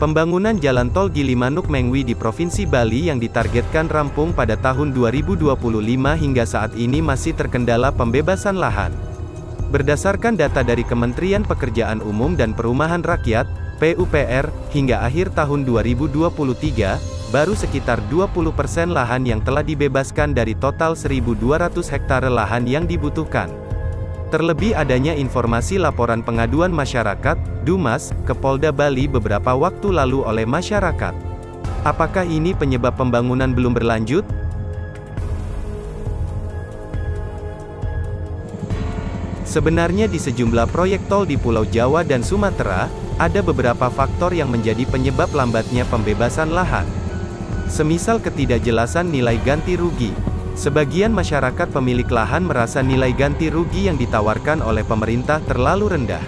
Pembangunan Jalan Tol Gilimanuk Mengwi di Provinsi Bali yang ditargetkan rampung pada tahun 2025 hingga saat ini masih terkendala pembebasan lahan. Berdasarkan data dari Kementerian Pekerjaan Umum dan Perumahan Rakyat, PUPR, hingga akhir tahun 2023, baru sekitar 20% lahan yang telah dibebaskan dari total 1.200 hektare lahan yang dibutuhkan. Terlebih adanya informasi laporan pengaduan masyarakat, DUMAS, ke Polda Bali beberapa waktu lalu oleh masyarakat. Apakah ini penyebab pembangunan belum berlanjut? Sebenarnya di sejumlah proyek tol di Pulau Jawa dan Sumatera, ada beberapa faktor yang menjadi penyebab lambatnya pembebasan lahan. Semisal ketidakjelasan nilai ganti rugi. Sebagian masyarakat pemilik lahan merasa nilai ganti rugi yang ditawarkan oleh pemerintah terlalu rendah.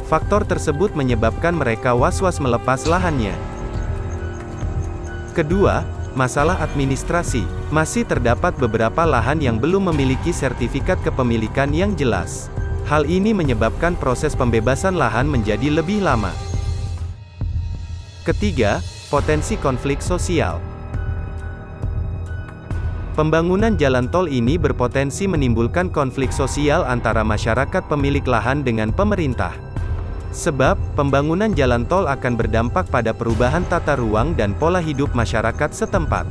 Faktor tersebut menyebabkan mereka was-was melepas lahannya. Kedua, masalah administrasi. Masih terdapat beberapa lahan yang belum memiliki sertifikat kepemilikan yang jelas. Hal ini menyebabkan proses pembebasan lahan menjadi lebih lama. Ketiga, potensi konflik sosial. Pembangunan jalan tol ini berpotensi menimbulkan konflik sosial antara masyarakat pemilik lahan dengan pemerintah. Sebab, pembangunan jalan tol akan berdampak pada perubahan tata ruang dan pola hidup masyarakat setempat.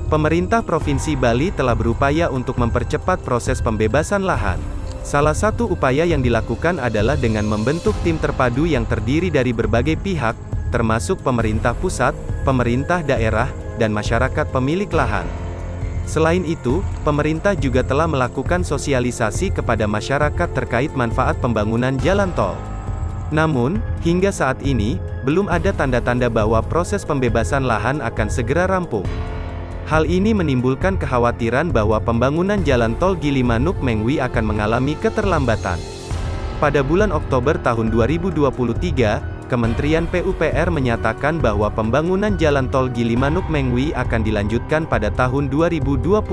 Pemerintah Provinsi Bali telah berupaya untuk mempercepat proses pembebasan lahan. Salah satu upaya yang dilakukan adalah dengan membentuk tim terpadu yang terdiri dari berbagai pihak, termasuk pemerintah pusat, pemerintah daerah, dan masyarakat pemilik lahan. Selain itu, pemerintah juga telah melakukan sosialisasi kepada masyarakat terkait manfaat pembangunan jalan tol. Namun, hingga saat ini, belum ada tanda-tanda bahwa proses pembebasan lahan akan segera rampung. Hal ini menimbulkan kekhawatiran bahwa pembangunan jalan tol Gilimanuk Mengwi akan mengalami keterlambatan. Pada bulan Oktober tahun 2023, Kementerian PUPR menyatakan bahwa pembangunan jalan tol Gilimanuk Mengwi akan dilanjutkan pada tahun 2024.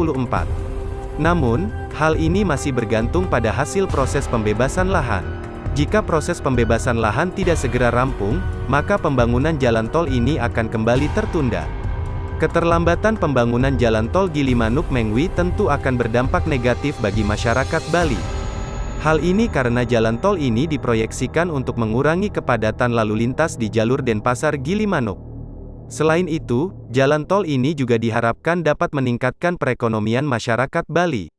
Namun, hal ini masih bergantung pada hasil proses pembebasan lahan. Jika proses pembebasan lahan tidak segera rampung, maka pembangunan jalan tol ini akan kembali tertunda. Keterlambatan pembangunan jalan tol Gilimanuk Mengwi tentu akan berdampak negatif bagi masyarakat Bali. Hal ini karena jalan tol ini diproyeksikan untuk mengurangi kepadatan lalu lintas di jalur Denpasar Gilimanuk. Selain itu, jalan tol ini juga diharapkan dapat meningkatkan perekonomian masyarakat Bali.